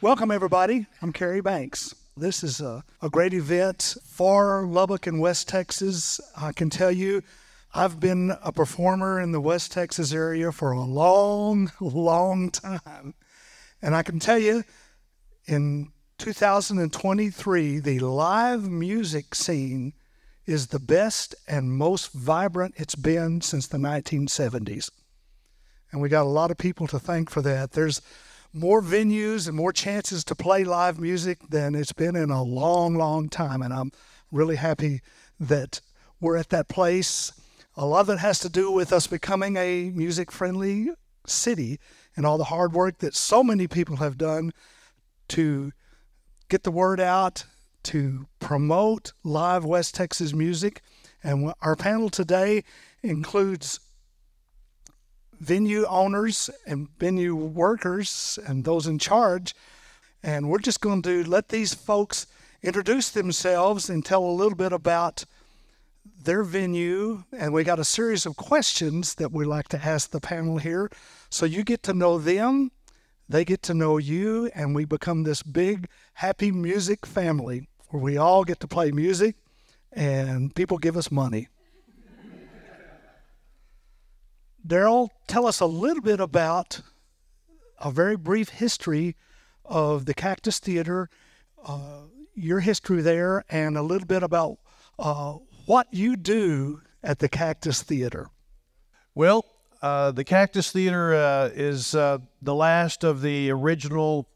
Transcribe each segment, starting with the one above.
Welcome, everybody. I'm Kerry Banks. This is a great event for Lubbock and West Texas. I can tell you, I've been a performer in the West Texas area for a long, long time. And I can tell you, in 2023, the live music scene is the best and most vibrant it's been since the 1970s. And we got a lot of people to thank for that. There's more venues and more chances to play live music than it's been in a long, long time. And I'm really happy that we're at that place. A lot of it has to do with us becoming a music-friendly city and all the hard work that so many people have done to get the word out, to promote live West Texas music. And our panel today includes venue owners and venue workers and those in charge. And we're just going to let these folks introduce themselves and tell a little bit about their venue. And we got a series of questions that we like to ask the panel here. So you get to know them, they get to know you, and we become this big, happy music family where we all get to play music and people give us money. Daryl, tell us a little bit about a very brief history of the Cactus Theater, your history there, and a little bit about what you do at the Cactus Theater. Well, the Cactus Theater is the last of the original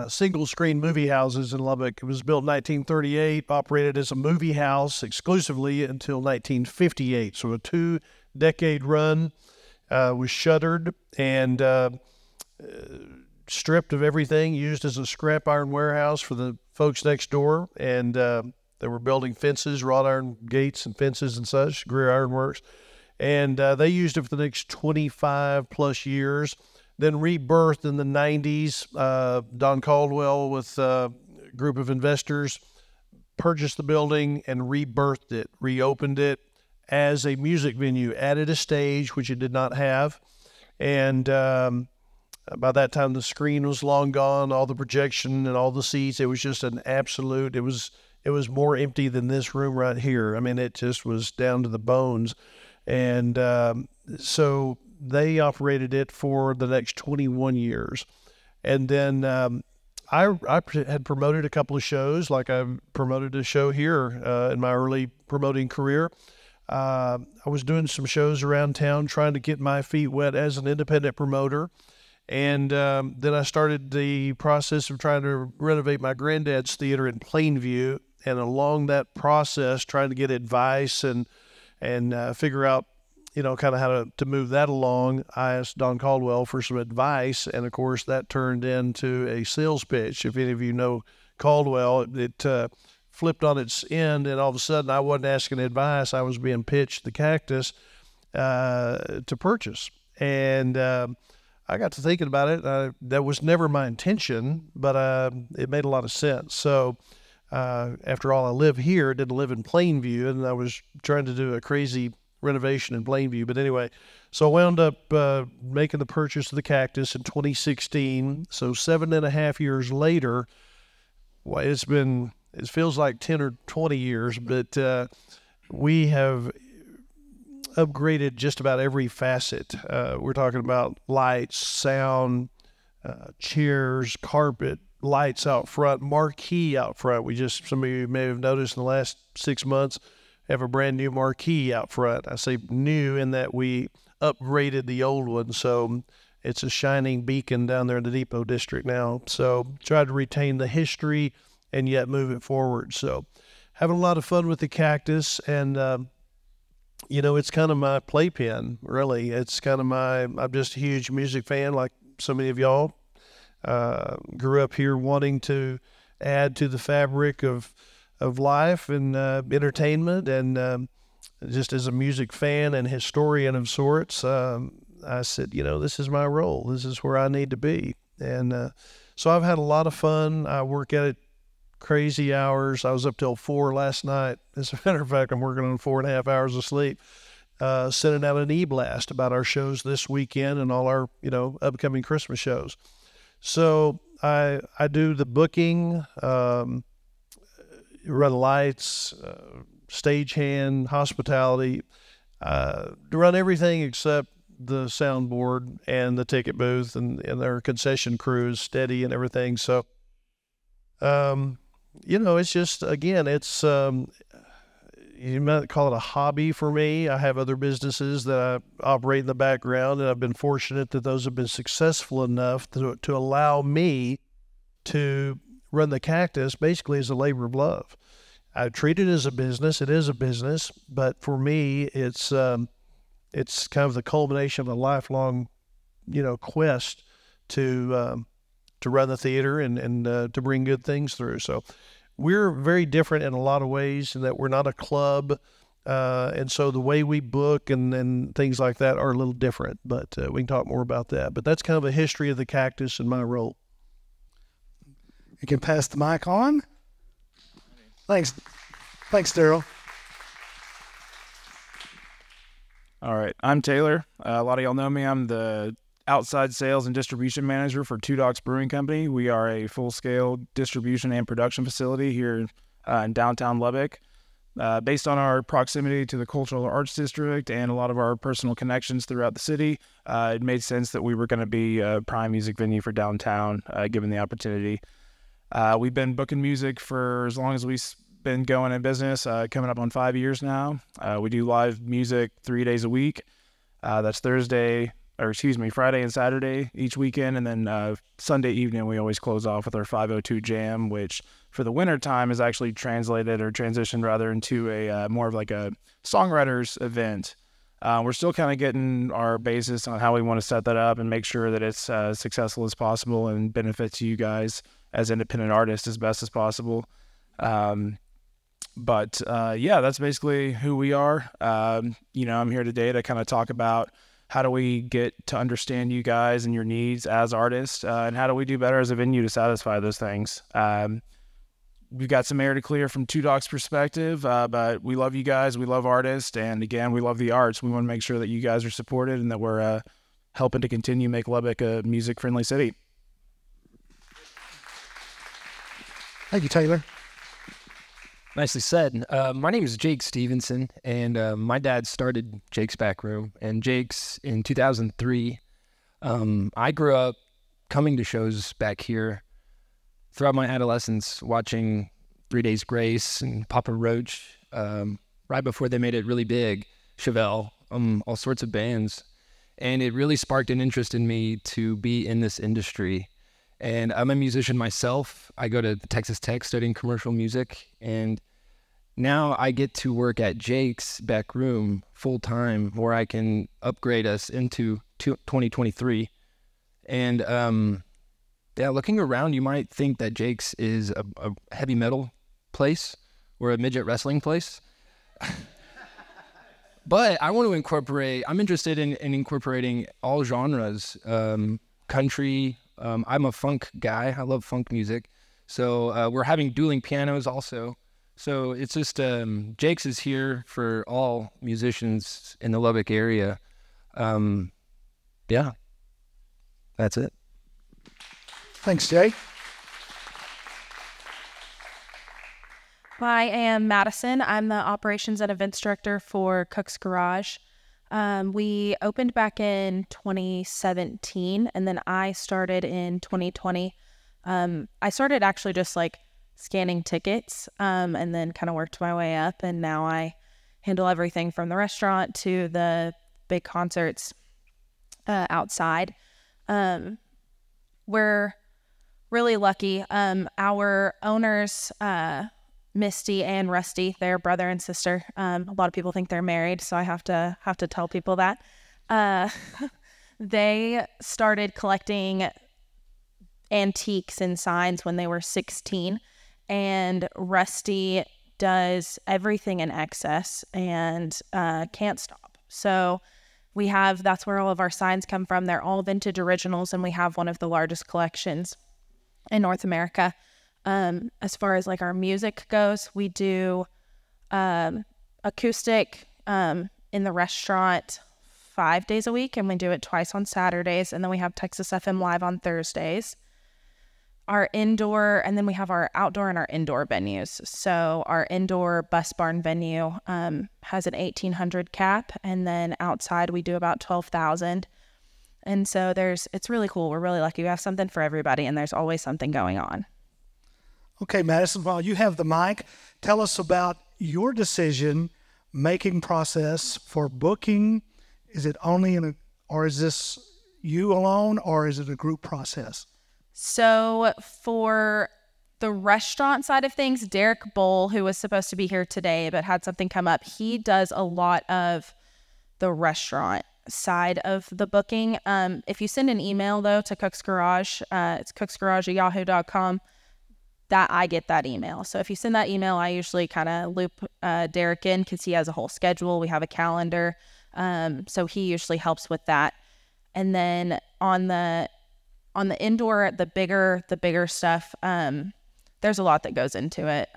single-screen movie houses in Lubbock. It was built in 1938, operated as a movie house exclusively until 1958, so a two-decade run. Was shuttered and stripped of everything, used as a scrap iron warehouse for the folks next door. And they were building fences, wrought iron gates and fences and such, Greer Iron Works. And they used it for the next 25 plus years. Then rebirthed in the 90s. Don Caldwell with a group of investors purchased the building and rebirthed it, reopened it as a music venue, added a stage, which it did not have. And by that time, the screen was long gone, all the projection and all the seats. It was just an absolute, it was more empty than this room right here. I mean, it just was down to the bones. And so they operated it for the next 21 years. And then I had promoted a couple of shows, like I promoted a show here in my early promoting career. I was doing some shows around town trying to get my feet wet as an independent promoter. And then I started the process of trying to renovate my granddad's theater in Plainview. And along that process, trying to get advice and figure out, kind of how to move that along, I asked Don Caldwell for some advice. And, of course, that turned into a sales pitch. If any of you know Caldwell, it flipped on its end, and all of a sudden I wasn't asking advice. I was being pitched the Cactus to purchase. And I got to thinking about it. That was never my intention, but it made a lot of sense. So after all, I live here, didn't live in Plainview, and I was trying to do a crazy renovation in Plainview. But anyway, so I wound up making the purchase of the Cactus in 2016. So 7.5 years later, well, it feels like 10 or 20 years, but we have upgraded just about every facet. We're talking about lights, sound, chairs, carpet, lights out front, marquee out front. Some of you may have noticed in the last 6 months, have a brand new marquee out front. I say new in that we upgraded the old one, so it's a shining beacon down there in the Depot District now. So try to retain the history and yet move it forward. So having a lot of fun with the Cactus, and it's kind of my playpen, really. It's kind of I'm just a huge music fan, like so many of y'all. Grew up here wanting to add to the fabric of life and entertainment, and just as a music fan and historian of sorts, I said, this is my role. This is where I need to be. And so I've had a lot of fun. I work at it crazy hours. I was up till 4 last night. As a matter of fact, I'm working on 4.5 hours of sleep, sending out an e-blast about our shows this weekend and all our, upcoming Christmas shows. So I do the booking, run lights, stagehand, hospitality, run everything except the soundboard and the ticket booth and their concession crews steady and everything. So, it's just, again, it's, you might call it a hobby for me. I have other businesses that I operate in the background, and I've been fortunate that those have been successful enough to allow me to run the Cactus basically as a labor of love. I treat it as a business. It is a business, but for me, it's kind of the culmination of a lifelong, quest to run the theater and to bring good things through. So we're very different in a lot of ways in that we're not a club. And so the way we book and things like that are a little different, but we can talk more about that. But that's kind of a history of the Cactus and my role. You can pass the mic on. Thanks, Daryl. All right, I'm Taylor. A lot of y'all know me. I'm the outside sales and distribution manager for Two Docs Brewing Company. We are a full-scale distribution and production facility here in downtown Lubbock. Based on our proximity to the Cultural Arts District and a lot of our personal connections throughout the city, it made sense that we were going to be a prime music venue for downtown, given the opportunity. We've been booking music for as long as we've been going in business, coming up on 5 years now. We do live music 3 days a week. That's Friday and Saturday each weekend. And then Sunday evening, we always close off with our 502 Jam, which for the winter time is actually transitioned rather into a more of like a songwriters event. We're still kind of getting our basis on how we want to set that up and make sure that it's successful as possible and benefits you guys as independent artists as best as possible. But that's basically who we are. I'm here today to kind of talk about how do we get to understand you guys and your needs as artists, and how do we do better as a venue to satisfy those things. We've got some air to clear from Two Docs perspective, but we love you guys. We love artists. And again, we love the arts. We want to make sure that you guys are supported and that we're helping to continue make Lubbock a music-friendly city. Thank you, Taylor. Nicely said. My name is Jake Stevenson, and my dad started Jake's Back Room, and Jake's in 2003. I grew up coming to shows back here throughout my adolescence, watching 3 Days Grace and Papa Roach, right before they made it really big, Chevelle, all sorts of bands. And it really sparked an interest in me to be in this industry. And I'm a musician myself. I go to Texas Tech studying commercial music, and now I get to work at Jake's Back Room full time, where I can upgrade us into 2023. And looking around, you might think that Jake's is a heavy metal place or a midget wrestling place. But I want to I'm interested in incorporating all genres, country. I'm a funk guy. I love funk music. So we're having dueling pianos also. So it's just, Jake's is here for all musicians in the Lubbock area. That's it. Thanks, Jay. I am Madison. I'm the operations and events director for Cook's Garage. We opened back in 2017, and then I started in 2020. I started actually just like scanning tickets, and then kind of worked my way up, and now I handle everything from the restaurant to the big concerts outside. We're really lucky. Our owners, Misty and Rusty, they're brother and sister. A lot of people think they're married, so I have to tell people that. They started collecting antiques and signs when they were 16, and Rusty does everything in excess and can't stop. So that's where all of our signs come from. They're all vintage originals, and we have one of the largest collections in North America. As far as like our music goes, we do acoustic in the restaurant 5 days a week, and we do it twice on Saturdays, and then we have Texas FM Live on Thursdays. our indoor, and then we have our outdoor and our indoor venues. So our indoor bus barn venue has an 1,800 cap, and then outside we do about 12,000. And so it's really cool. We're really lucky. We have something for everybody, and there's always something going on. Okay, Madison, while you have the mic, tell us about your decision-making process for booking. Is it only or is this you alone, or is it a group process? So for the restaurant side of things, Derek Bowl, who was supposed to be here today but had something come up, he does a lot of the restaurant side of the booking. If you send an email, though, to Cook's Garage, it's cooksgarage@yahoo.com, that I get that email. So if you send that email, I usually kind of loop Derek in because he has a whole schedule. We have a calendar. So he usually helps with that. And then on the indoor, the bigger stuff, there's a lot that goes into it.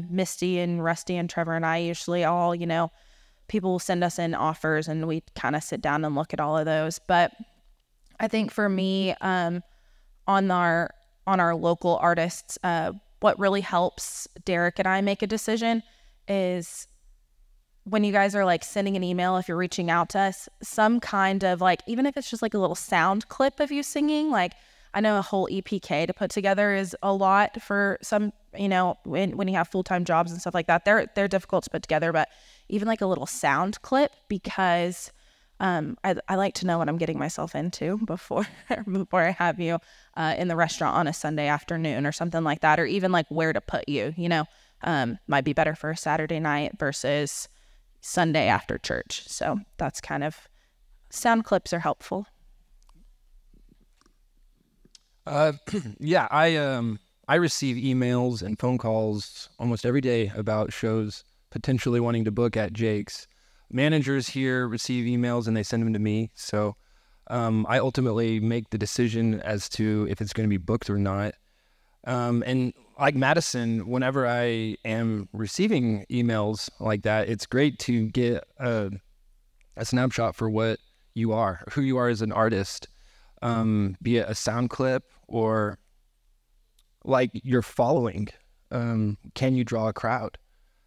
Misty and Rusty and Trevor and I usually all, people will send us in offers and we kind of sit down and look at all of those. But I think for me, on our local artists, what really helps Derek and I make a decision is when you guys are like sending an email, if you're reaching out to us, some kind of like, even if it's just like a little sound clip of you singing, like I know a whole EPK to put together is a lot for some, when you have full-time jobs and stuff like that, they're difficult to put together, but even like a little sound clip, because I like to know what I'm getting myself into before I have you in the restaurant on a Sunday afternoon or something like that, or even like where to put you, might be better for a Saturday night versus Sunday after church. So that's kind of, sound clips are helpful. Yeah, I receive emails and phone calls almost every day about shows potentially wanting to book at Jake's. Managers here receive emails and they send them to me. So I ultimately make the decision as to if it's going to be booked or not. And like Madison, whenever I am receiving emails like that, it's great to get a snapshot for what you are, who you are as an artist, be it a sound clip or like your following. Can you draw a crowd?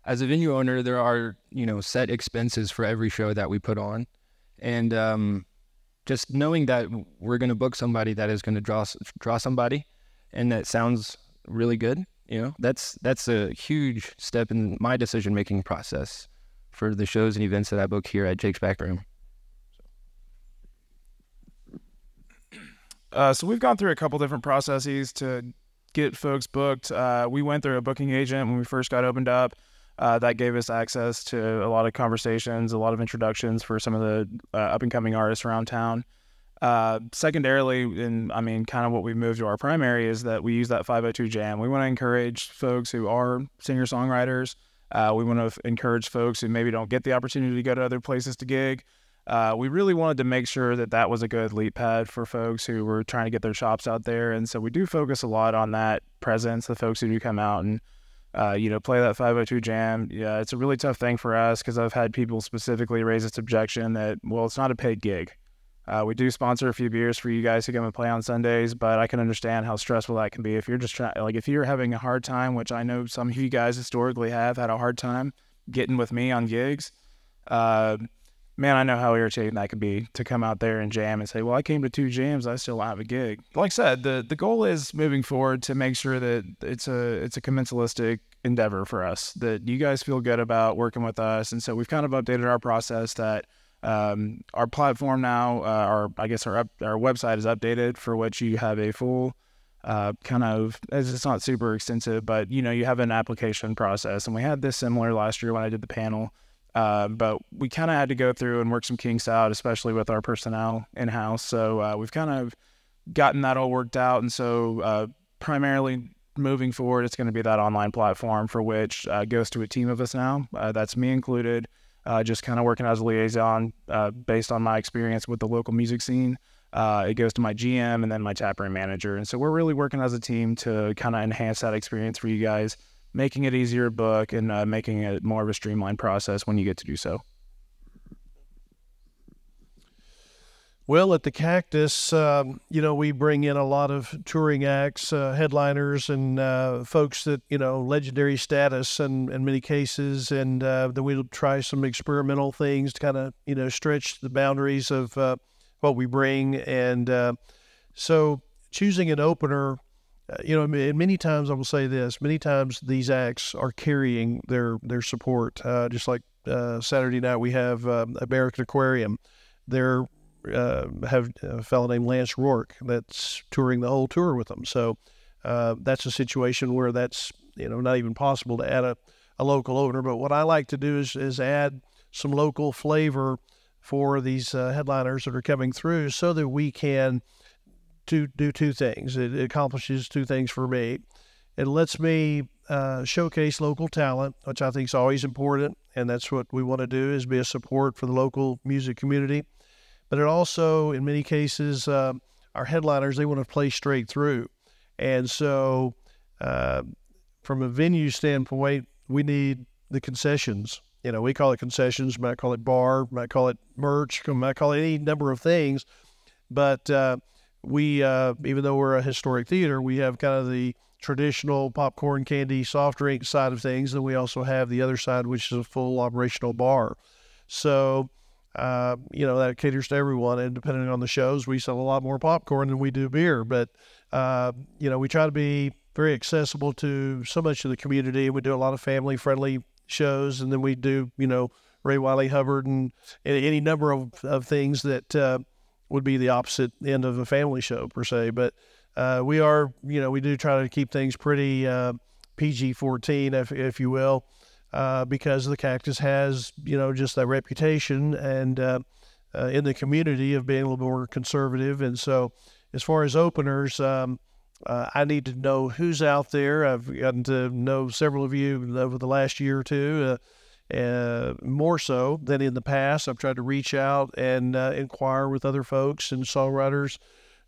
As a venue owner, there are, set expenses for every show that we put on. And just knowing that we're going to book somebody that is going to draw somebody and that sounds really good, that's a huge step in my decision-making process for the shows and events that I book here at Jake's Back Room. So we've gone through a couple different processes to get folks booked. We went through a booking agent when we first got opened up. That gave us access to a lot of conversations, a lot of introductions for some of the up-and-coming artists around town. Secondarily, and kind of what we moved to our primary is that we use that 502 jam. We want to encourage folks who are singer-songwriters. We want to encourage folks who maybe don't get the opportunity to go to other places to gig. We really wanted to make sure that was a good leap pad for folks who were trying to get their chops out there. And so we do focus a lot on that presence, the folks who do come out and play that 502 jam. Yeah, it's a really tough thing for us because I've had people specifically raise this objection that, well, it's not a paid gig. We do sponsor a few beers for you guys to come and play on Sundays, but I can understand how stressful that can be if you're just if you're having a hard time, which I know some of you guys historically have had a hard time getting with me on gigs. Man, I know how irritating that could be to come out there and jam and say, well, I came to 2 jams, I still don't have a gig. Like I said, the goal is moving forward to make sure that it's a commensalistic endeavor for us, that you guys feel good about working with us. And so we've kind of updated our process that our platform now, our website is updated, for which you have a full it's not super extensive, but you have an application process. And we had this similar last year when I did the panel. But we kind of had to go through and work some kinks out, especially with our personnel in-house. So we've kind of gotten that all worked out. And so primarily moving forward, it's going to be that online platform, for which goes to a team of us now. That's me included, just kind of working as a liaison based on my experience with the local music scene. It goes to my GM and then my taproom manager. And so we're really working as a team to kind of enhance that experience for you guys, making it easier to book and making it more of a streamlined process when you get to do so. Well, at the Cactus, we bring in a lot of touring acts, headliners, and folks that, legendary status in many cases. And then we'll try some experimental things to kind of, stretch the boundaries of what we bring. And so choosing an opener, and many times I will say this, many times these acts are carrying their support. Just like Saturday night, we have American Aquarium. They're have a fellow named Lance Rourke that's touring the whole tour with them. So that's a situation where that's not even possible to add a local opener. But what I like to do is add some local flavor for these headliners that are coming through, so that we can do two things. It accomplishes two things for me. It lets me showcase local talent, which I think is always important, and that's what we want to do, is be a support for the local music community. But it also, in many cases, our headliners, they want to play straight through. And so from a venue standpoint, we need the concessions. We call it concessions, might call it bar, might call it merch, might call it any number of things. But we, even though we're a historic theater, we have kind of the traditional popcorn, candy, soft drink side of things. And we also have the other side, which is a full operational bar. So that caters to everyone, and depending on the shows, we sell a lot more popcorn than we do beer. But we try to be very accessible to so much of the community. We do a lot of family-friendly shows, and then we do Ray Wiley Hubbard and any number of things that would be the opposite end of a family show per se. But we do try to keep things pretty PG-14, if you will. Because the Cactus has, just that reputation and in the community of being a little more conservative. And so as far as openers, I need to know who's out there. I've gotten to know several of you over the last year or two, more so than in the past. I've tried to reach out and inquire with other folks and songwriters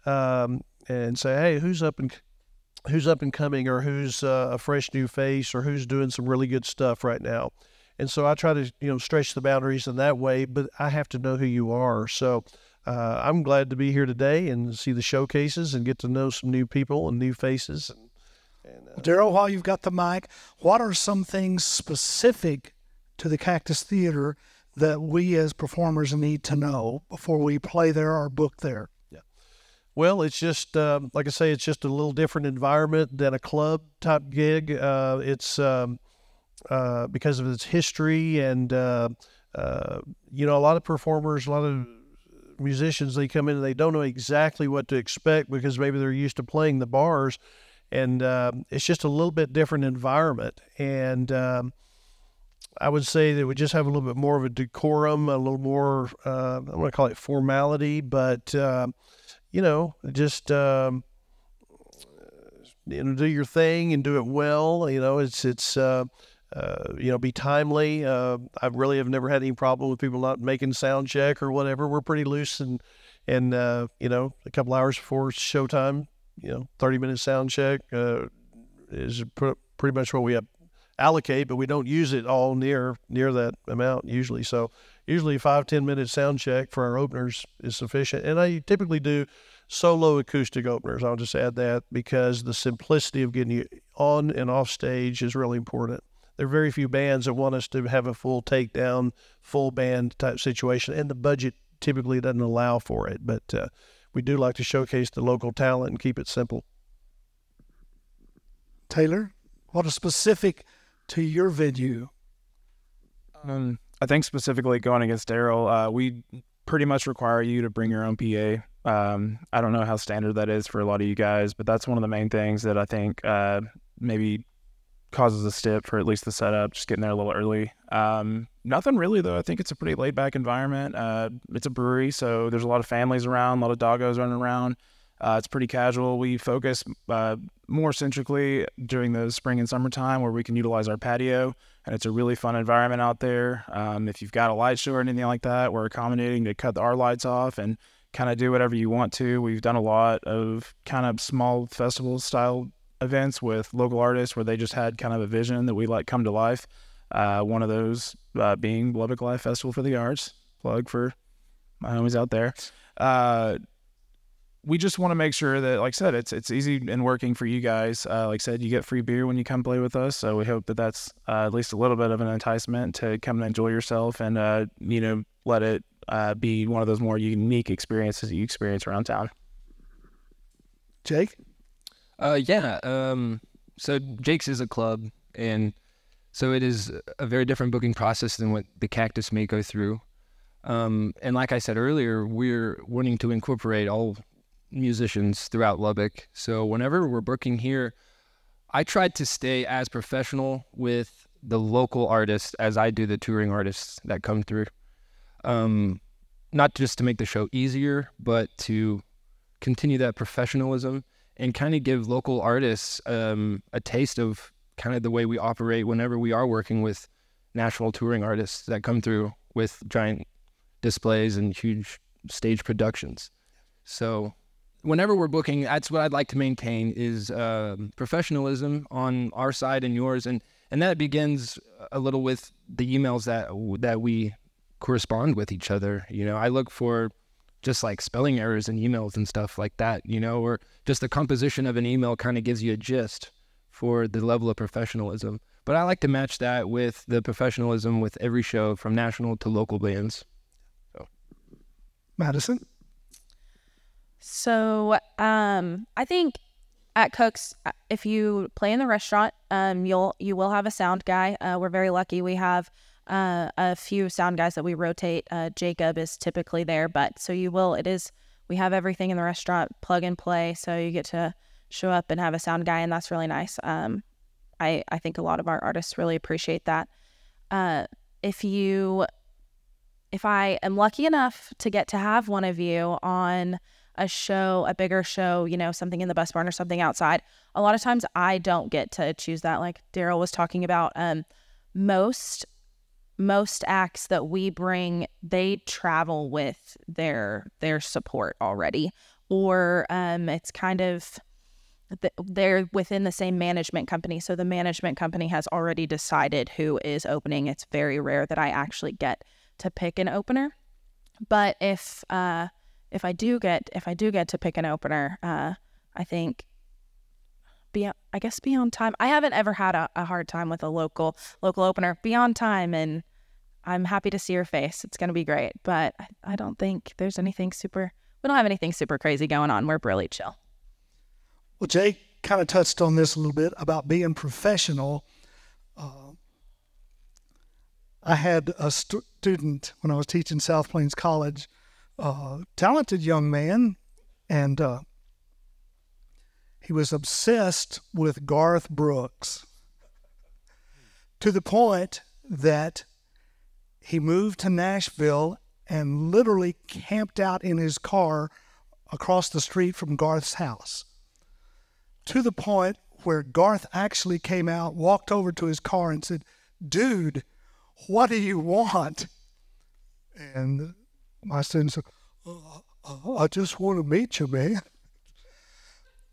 and say, hey, who's up and coming, or who's a fresh new face, or who's doing some really good stuff right now. And so I try to, stretch the boundaries in that way, but I have to know who you are. So I'm glad to be here today and see the showcases and get to know some new people and new faces. Daryl, while you've got the mic, what are some things specific to the Cactus Theater that we as performers need to know before we play there or book there? Well, it's just, like I say, it's just a little different environment than a club type gig. It's because of its history and, a lot of performers, a lot of musicians, they come in and they don't know exactly what to expect because maybe they're used to playing the bars, and it's just a little bit different environment. And I would say that we just have a little bit more of a decorum, a little more, I don't want to call it formality, but just do your thing and do it well. Be timely. I really have never had any problem with people not making sound check or whatever. We're pretty loose, and a couple hours before showtime, 30-minute sound check is pretty much what we allocate, but we don't use it all near that amount usually. So usually 5-10 minute sound check for our openers is sufficient. And I typically do solo acoustic openers. I'll just add that because the simplicity of getting you on and off stage is really important. There are very few bands that want us to have a full takedown, full band type situation, and the budget typically doesn't allow for it. But we do like to showcase the local talent and keep it simple. Taylor, what is specific to your venue? I think specifically going against Daryl, we pretty much require you to bring your own PA. I don't know how standard that is for a lot of you guys, but that's one of the main things that I think maybe causes a stip for at least the setup, just getting there a little early. Nothing really, though. I think it's a pretty laid-back environment. It's a brewery, so there's a lot of families around, a lot of doggos running around. It's pretty casual. We focus more centrically during the spring and summertime where we can utilize our patio, and it's a really fun environment out there. If you've got a light show or anything like that, we're accommodating to cut our lights off and kind of do whatever you want to. We've done a lot of kind of small festival-style events with local artists where they just had kind of a vision that we like come to life. One of those being Lubbock Live Festival for the Arts. Plug for my homies out there. We just want to make sure that, like I said, it's easy and working for you guys. Like I said, you get free beer when you come play with us, so we hope that that's at least a little bit of an enticement to come and enjoy yourself and let it be one of those more unique experiences that you experience around town. Jake? So Jake's is a club, and so it is a very different booking process than what the Cactus may go through. And like I said earlier, we're wanting to incorporate all musicians throughout Lubbock. So whenever we're booking here, I tried to stay as professional with the local artists as I do the touring artists that come through. Not just to make the show easier, but to continue that professionalism and kind of give local artists a taste of kind of the way we operate whenever we are working with national touring artists that come through with giant displays and huge stage productions. So whenever we're booking, that's what I'd like to maintain is professionalism on our side and yours. And that begins a little with the emails that we correspond with each other. I look for just like spelling errors in emails and stuff like that, or just the composition of an email kind of gives you a gist for the level of professionalism. But I like to match that with the professionalism with every show from national to local bands. So. Madison? So I think at Cook's, if you play in the restaurant, you will have a sound guy. We're very lucky. We have a few sound guys that we rotate. Jacob is typically there, but so we have everything in the restaurant, plug and play. So you get to show up and have a sound guy, and that's really nice. I think a lot of our artists really appreciate that. If I am lucky enough to get to have one of you on a bigger show, something in the bus barn or something outside, a lot of times I don't get to choose that. Like Daryl was talking about, most acts that we bring, they travel with their support already, or it's kind of they're within the same management company, so the management company has already decided who is opening. It's very rare that I actually get to pick an opener, but if I do get to pick an opener, I think be on time. I haven't ever had a hard time with a local opener. Be on time, and I'm happy to see your face. It's going to be great. But I don't think there's anything we don't have anything super crazy going on. We're really chill. Well, Jake kind of touched on this a little bit about being professional. I had a student when I was teaching South Plains College, talented young man, and he was obsessed with Garth Brooks to the point that he moved to Nashville and literally camped out in his car across the street from Garth's house, to the point where Garth actually came out, walked over to his car and said, "Dude, what do you want?" And my student said, "I just want to meet you, man."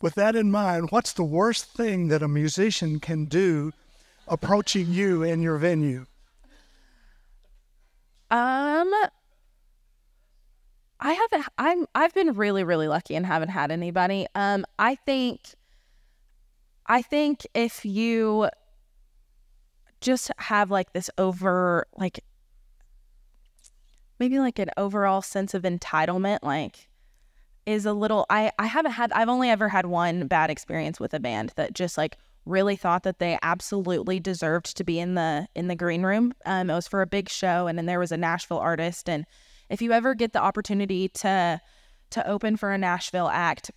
With that in mind, what's the worst thing that a musician can do approaching you in your venue? I've been really, really lucky and haven't had anybody. I think if you just have like this maybe like an overall sense of entitlement, is a little, I've only ever had one bad experience with a band that just really thought that they absolutely deserved to be in the green room. It was for a big show, and then there was a Nashville artist. And if you ever get the opportunity to open for a Nashville act,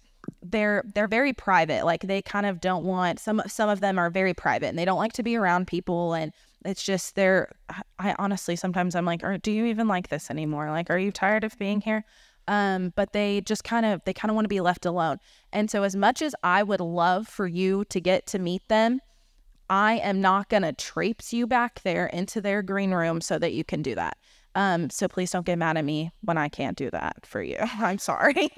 they're very private. They kind of don't want, some of them are very private and they don't like to be around people. And it's just I honestly, sometimes I'm like, do you even like this anymore? Are you tired of being here? But they just kind of want to be left alone. And so as much as I would love for you to get to meet them, I am not going to traipse you back there into their green room so that you can do that. So please don't get mad at me when I can't do that for you. I'm sorry.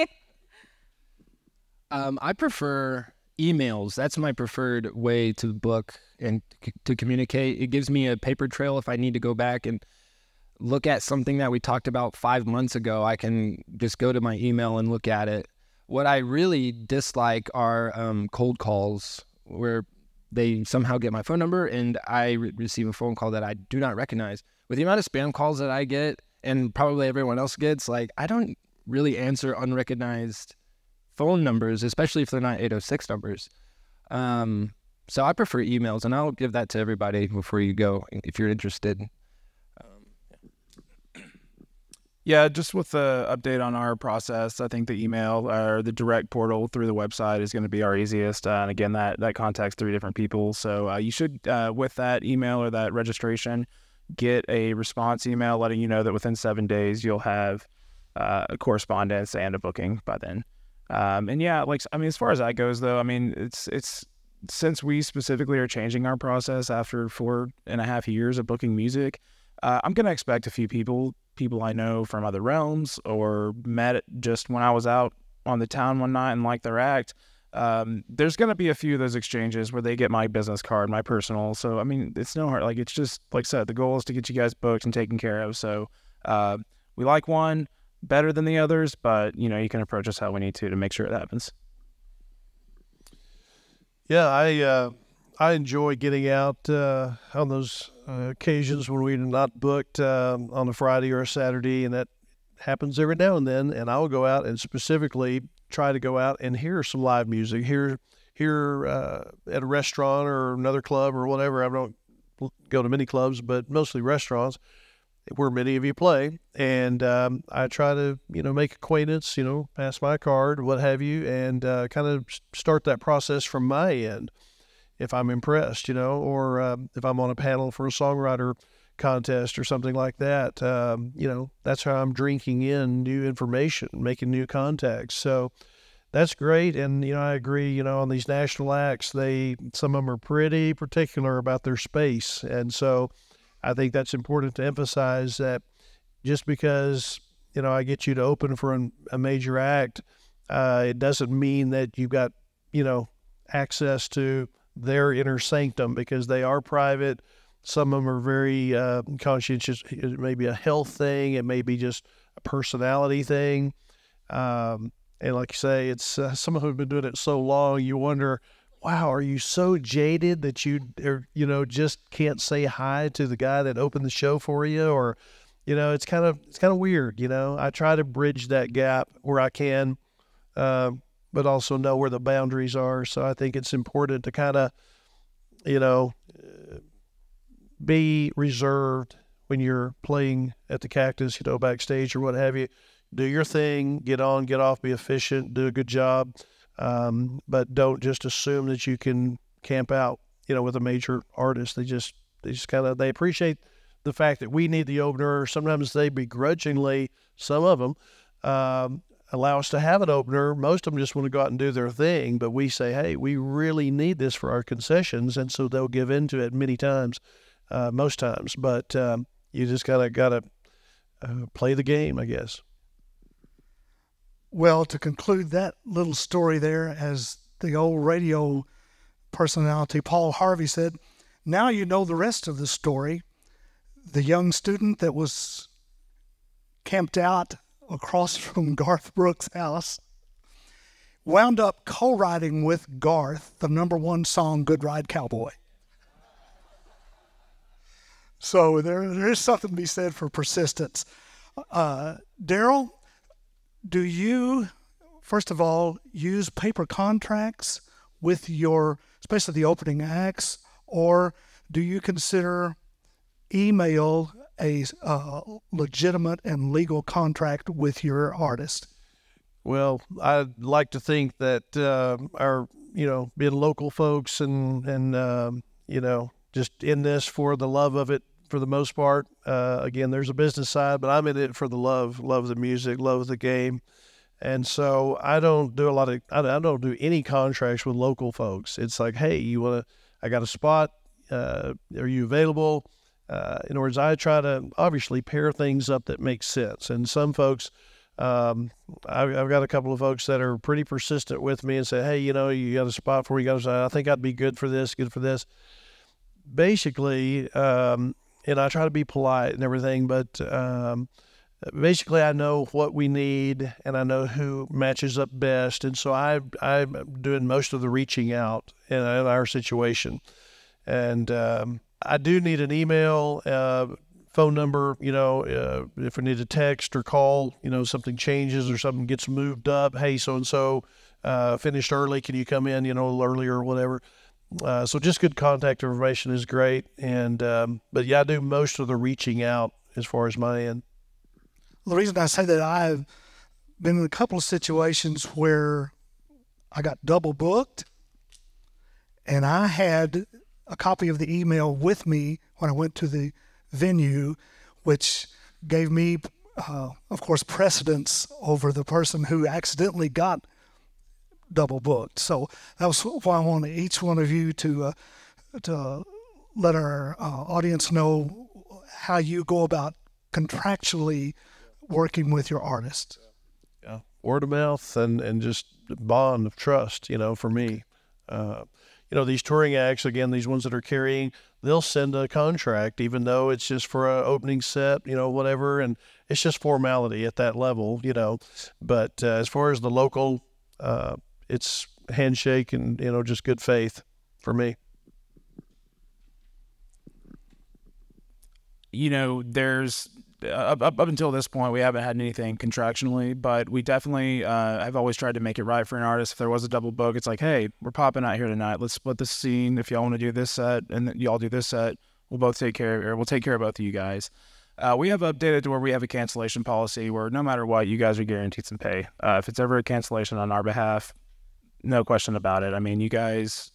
I prefer emails. That's my preferred way to book and to communicate. It gives me a paper trail if I need to go back and look at something that we talked about 5 months ago, I can just go to my email and look at it. What I really dislike are cold calls where they somehow get my phone number and I receive a phone call that I do not recognize. With the amount of spam calls that I get, and probably everyone else gets, like, I don't really answer unrecognized phone numbers, especially if they're not 806 numbers. So I prefer emails, and I'll give that to everybody before you go if you're interested. Yeah, just with the update on our process, I think the email or the direct portal through the website is going to be our easiest. And again, that contacts 3 different people. So you should, with that email or that registration, get a response email letting you know that within 7 days you'll have a correspondence and a booking by then. And yeah, as far as that goes, though, I mean, it's since we specifically are changing our process after 4.5 years of booking music, I'm going to expect a few people I know from other realms or met just when I was out on the town one night and liked their act. There's going to be a few of those exchanges where they get my business card, my personal. So, I mean, it's no hard. Like, it's just, like I said, the goal is to get you guys booked and taken care of. So, we like one better than the others, but, you know, you can approach us how we need to make sure it happens. Yeah, I enjoy getting out on those occasions when we're not booked on a Friday or a Saturday, and that happens every now and then. And I'll go out and specifically try to go out and hear some live music, hear at a restaurant or another club or whatever. I don't go to many clubs, but mostly restaurants where many of you play. And I try to, make acquaintance, pass my card, what have you, and kind of start that process from my end if I'm impressed, or if I'm on a panel for a songwriter contest or something like that. That's how I'm drinking in new information, making new contacts. So that's great. And, I agree, on these national acts, some of them are pretty particular about their space. And so I think that's important to emphasize that just because, I get you to open for a major act, it doesn't mean that you've got, access to their inner sanctum, because they are private. Some of them are very conscientious. It may be a health thing. It may be just a personality thing. And like you say, it's some of them have been doing it so long, you wonder, wow, are you so jaded that you just can't say hi to the guy that opened the show for you? Or, it's kind of weird. I try to bridge that gap where I can, but also know where the boundaries are. So I think it's important to kind of, be reserved when you're playing at the Cactus, backstage or what have you. Do your thing, get on, get off, be efficient, do a good job. But don't just assume that you can camp out, with a major artist. They just they appreciate the fact that we need the opener. Sometimes they begrudgingly, some of them, allow us to have an opener. Most of them just want to go out and do their thing, but we say, hey, we really need this for our concessions, and so they'll give in to it many times, most times. But you just gotta play the game, I guess. Well, to conclude that little story there, as the old radio personality Paul Harvey said, now you know the rest of the story. The young student that was camped out across from Garth Brooks' house wound up co-writing with Garth the #1 song, Good Ride Cowboy. So there is something to be said for persistence. Daryl, do you, first of all, use paper contracts with especially the opening acts, or do you consider email a legitimate and legal contract with your artist? Well, I'd like to think that our, being local folks and just in this for the love of it, for the most part. Again, there's a business side, but I'm in it for the love the music, love the game. And so I don't do I don't do any contracts with local folks. It's like, hey, I got a spot. Are you available? In other words, I try to obviously pair things up that make sense. And some folks, I've got a couple of folks that are pretty persistent with me and say, hey, you got a spot for me. I think I'd be good for this. Basically, and I try to be polite and everything, but basically I know what we need and I know who matches up best. And so I'm doing most of the reaching out in our situation. And I do need an email, phone number, if I need a text or call, something changes or something gets moved up. Hey, so-and-so finished early. Can you come in, a little earlier or whatever? So just good contact information is great. And, but yeah, I do most of the reaching out as far as my end. The reason I say that, I've been in a couple of situations where I got double booked, and I had a copy of the email with me when I went to the venue, which gave me, of course, precedence over the person who accidentally got double booked. So that was why I wanted each one of you to let our audience know how you go about contractually working with your artist. Yeah, word of mouth and just bond of trust, for me. These touring acts, again, these ones that are carrying, they'll send a contract, even though it's just for an opening set, whatever, and it's just formality at that level, But as far as the local, it's handshake and, just good faith for me. There's up until this point, we haven't had anything contractually, but we definitely have always tried to make it right for an artist. If there was a double book, it's like, hey, we're popping out here tonight. Let's split the scene. If y'all want to do this set and y'all do this set, we'll take care of both of you guys. We have updated to where we have a cancellation policy where no matter what, you guys are guaranteed some pay. If it's ever a cancellation on our behalf, no question about it. I mean, you guys,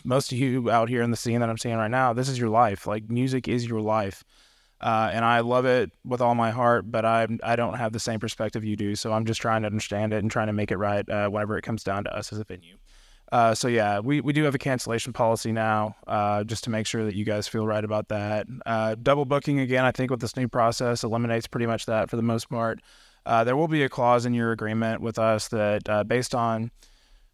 most of you out here in the scene that I'm seeing right now, this is your life. Like, music is your life. And I love it with all my heart, but I don't have the same perspective you do. So I'm just trying to understand it and trying to make it right whenever it comes down to us as a venue. So yeah, we do have a cancellation policy now, just to make sure that you guys feel right about that. Double booking, again, I think with this new process eliminates pretty much that for the most part. There will be a clause in your agreement with us that based on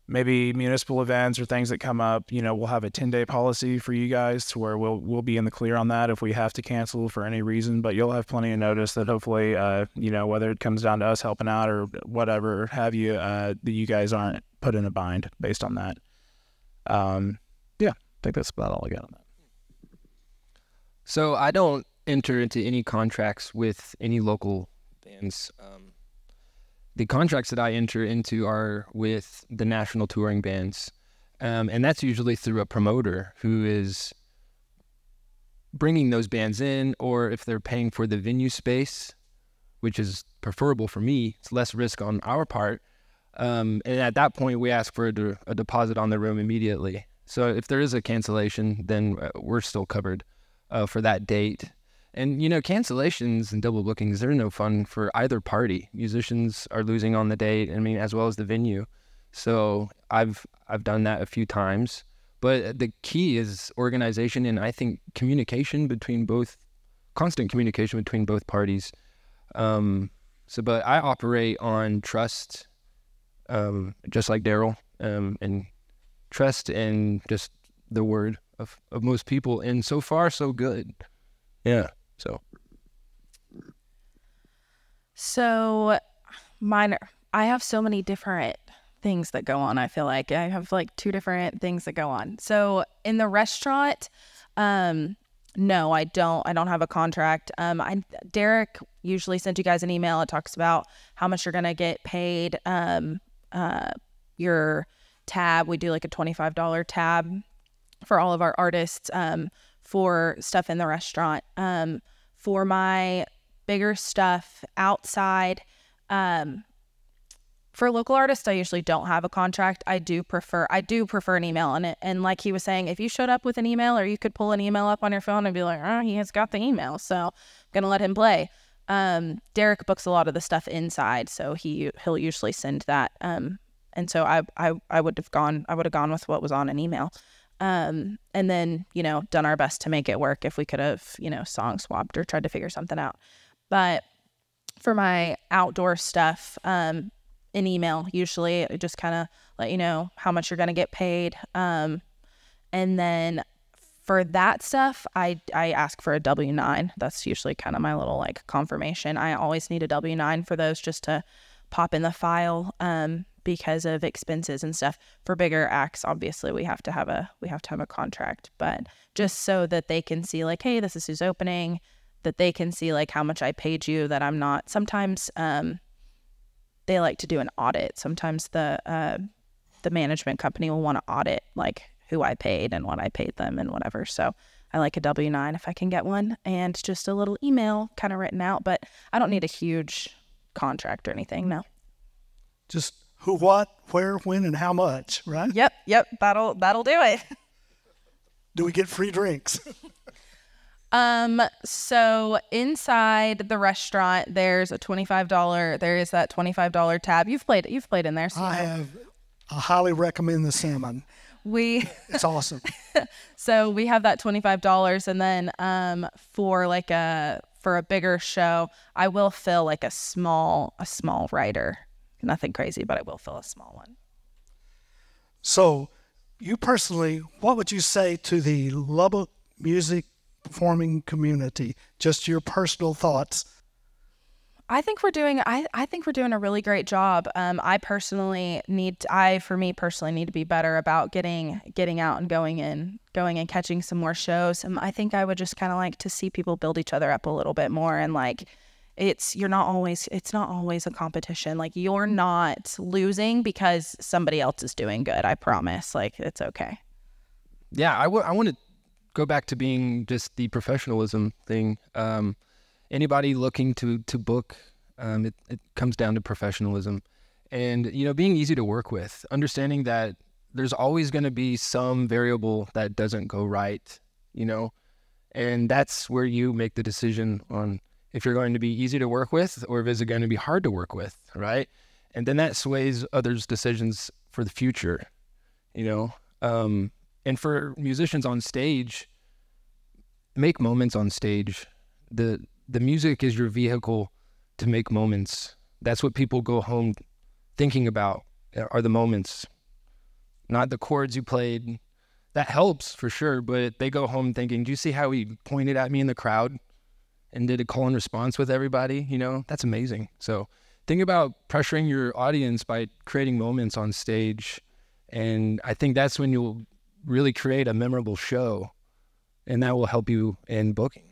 maybe municipal events or things that come up, we'll have a 10-day policy for you guys to where we'll be in the clear on that if we have to cancel for any reason, but you'll have plenty of notice that hopefully, whether it comes down to us helping out or whatever have you, that you guys aren't put in a bind based on that. Yeah, I think that's about all I got on that. So I don't enter into any contracts with any local bands. The contracts that I enter into are with the national touring bands, and that's usually through a promoter who is bringing those bands in, or if they're paying for the venue space, which is preferable for me, it's less risk on our part. And at that point, we ask for a deposit on the room immediately. So if there is a cancellation, then we're still covered for that date. And, cancellations and double bookings, they're no fun for either party. Musicians are losing on the date, as well as the venue. So I've done that a few times. But the key is organization and I think constant communication between both parties. But I operate on trust, just like Daryl, and trust and just the word of most people. And so far, so good. Yeah. So I have so many different things that go on. I feel like I have like 2 different things that go on. So in the restaurant, no, I don't have a contract. Derek usually sends you guys an email. It talks about how much you're going to get paid. Your tab, we do like a $25 tab for all of our artists, for stuff in the restaurant. For my bigger stuff outside, for local artists, I usually don't have a contract. I do prefer an email on it. And like he was saying, if you showed up with an email, or you could pull an email up on your phone and be like, oh, he has got the email, so I'm gonna let him play. Derek books a lot of the stuff inside, so he'll usually send that. And so I would have gone with what was on an email. And then, done our best to make it work if we could have, song swapped or tried to figure something out. But for my outdoor stuff, an email, usually just kind of let you know how much you're going to get paid. And then For that stuff, I ask for a W-9. That's usually kind of my little like confirmation. I always need a W-9 for those just to pop in the file because of expenses and stuff. For bigger acts, obviously we have to have a contract, but just so that they can see like, hey, this is who's opening, that they can see like how much I paid you, that I'm not. Sometimes they like to do an audit. Sometimes the management company will want to audit like who I paid and what I paid them and whatever. So I like a W-9 if I can get one, and just a little email kind of written out, but I don't need a huge contract or anything. No. Just who, what, where, when, and how much, right? Yep. That'll do it. Do we get free drinks? So inside the restaurant, there's a $25. There is that $25 tab. You've played in there. So I highly recommend the salmon. It's awesome. So we have that $25, and then for a bigger show, I will fill like a small rider. Nothing crazy, but I will fill a small one. So, you personally, what would you say to the Lubbock music performing community? Just your personal thoughts. I think we're doing a really great job. I personally need to be better about getting out and going and catching some more shows. I think I would just kind of like to see people build each other up a little bit more, and like it's not always a competition. Like, you're not losing because somebody else is doing good. I promise. Like, it's okay. Yeah, I want to go back to being just the professionalism thing. Anybody looking to book, it comes down to professionalism, and being easy to work with, understanding that there's always going to be some variable that doesn't go right, and that's where you make the decision on if you're going to be easy to work with or if it's going to be hard to work with, right? And then that sways others' decisions for the future, and for musicians on stage, make moments on stage. The music is your vehicle to make moments. That's what people go home thinking about, are the moments, not the chords you played. That helps for sure, but they go home thinking, do you see how he pointed at me in the crowd and did a call and response with everybody? That's amazing. So think about pressuring your audience by creating moments on stage. And I think that's when you'll really create a memorable show, and that will help you in booking.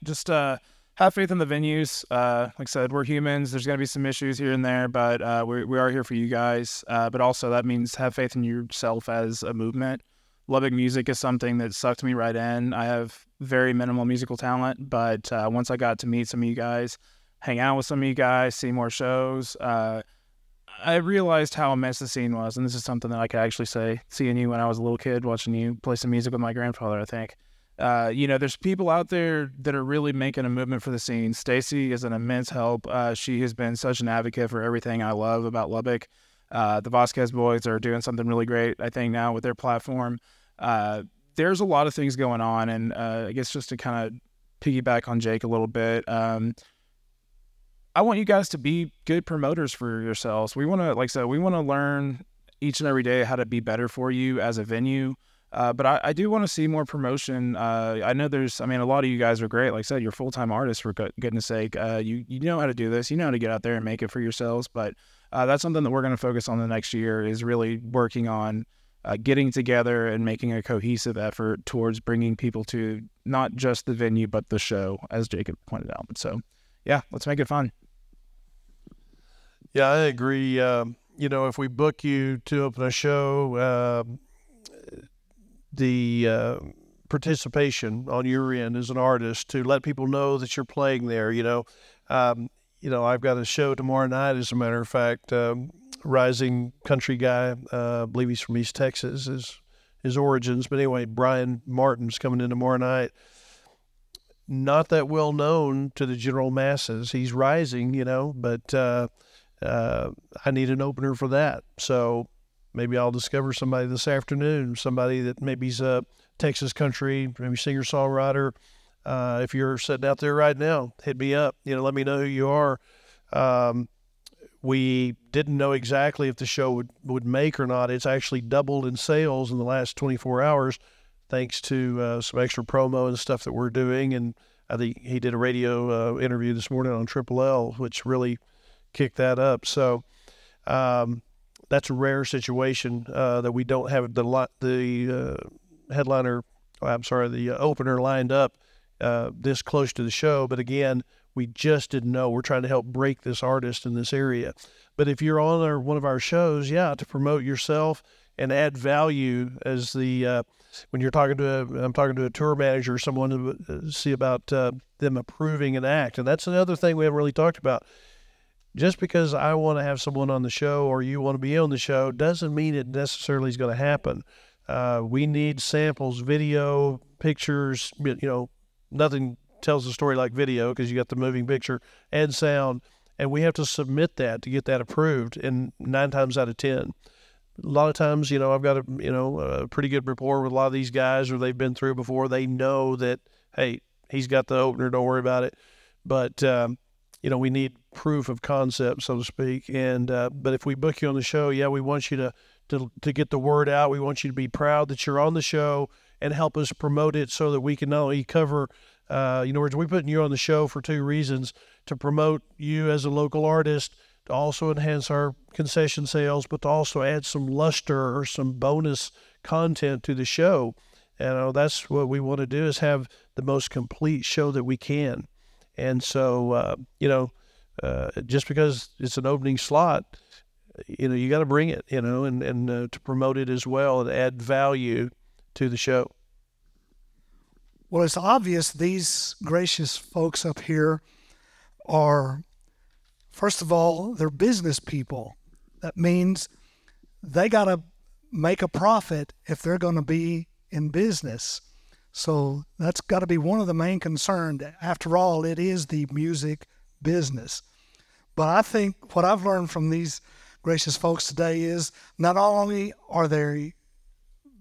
Just have faith in the venues. Like I said, we're humans. There's going to be some issues here and there, but we are here for you guys. But also that means have faith in yourself as a movement. Lubbock music is something that sucked me right in. I have very minimal musical talent, but once I got to meet some of you guys, hang out with some of you guys, see more shows, I realized how immense the scene was. And this is something that I could actually say, seeing you when I was a little kid, watching you play some music with my grandfather, I think. There's people out there that are really making a movement for the scene. Stacy is an immense help. She has been such an advocate for everything I love about Lubbock. The Vasquez boys are doing something really great, I think, now with their platform. There's a lot of things going on, and I guess just to kind of piggyback on Jake a little bit, I want you guys to be good promoters for yourselves. We want to, like I said, we want to learn each and every day how to be better for you as a venue. But I do want to see more promotion. I know a lot of you guys are great. Like I said, you're full-time artists, for goodness sake. You know how to do this. You know how to get out there and make it for yourselves. But that's something that we're going to focus on the next year, is really working on getting together and making a cohesive effort towards bringing people to not just the venue, but the show, as Jacob pointed out. So, yeah, let's make it fun. Yeah, I agree. If we book you to open a show, the participation on your end as an artist to let people know that you're playing there. I've got a show tomorrow night, as a matter of fact. Rising country guy, I believe he's from East Texas, is his origins. But anyway, Brian Martin's coming in tomorrow night. Not that well known to the general masses. He's rising, but I need an opener for that. So maybe I'll discover somebody this afternoon, somebody that maybe's a Texas country, maybe singer-songwriter. If you're sitting out there right now, hit me up. Let me know who you are. We didn't know exactly if the show would make or not. It's actually doubled in sales in the last 24 hours, thanks to some extra promo and stuff that we're doing. And I think he did a radio interview this morning on Triple L, which really kicked that up. So that's a rare situation that we don't have the opener lined up this close to the show. But again, we just didn't know. We're trying to help break this artist in this area. But if you're on one of our shows, to promote yourself and add value as when you're talking to I'm talking to a tour manager or someone to see about them approving an act. And that's another thing we haven't really talked about. Just because I want to have someone on the show or you want to be on the show doesn't mean it necessarily is going to happen. We need samples, video, pictures, nothing tells the story like video because you got the moving picture and sound, and we have to submit that to get that approved. And 9 times out of 10, a lot of times, I've got a pretty good rapport with a lot of these guys, or they've been through before. They know that, hey, he's got the opener, don't worry about it. But we need proof of concept, so to speak. And but if we book you on the show, we want you to get the word out. We want you to be proud that you're on the show and help us promote it so that we can not only cover. We're putting you on the show for 2 reasons: to promote you as a local artist, to also enhance our concession sales, but to also add some luster or some bonus content to the show. And that's what we want to do, is have the most complete show that we can. And so, just because it's an opening slot, you got to bring it, and to promote it as well and add value to the show. Well, it's obvious these gracious folks up here are, first of all, they're business people. That means they got to make a profit if they're going to be in business. So that's got to be one of the main concerns. After all, it is the music business. But I think what I've learned from these gracious folks today is not only are they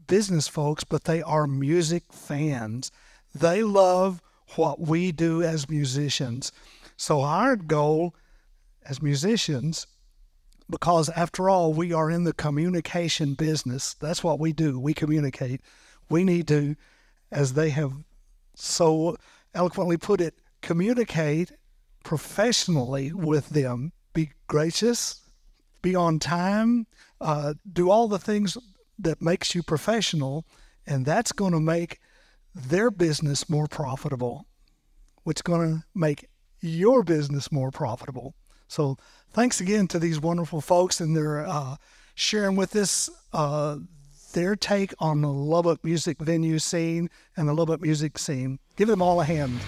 business folks, but they are music fans. They love what we do as musicians. So our goal as musicians, because after all, we are in the communication business. That's what we do. We communicate. We need to, as they have so eloquently put it, communicate professionally with them. Be gracious, be on time, do all the things that makes you professional, and that's going to make their business more profitable, which is going to make your business more profitable. So thanks again to these wonderful folks, and they're sharing with us their take on the Lubbock music venue scene and the Lubbock music scene. Give them all a hand.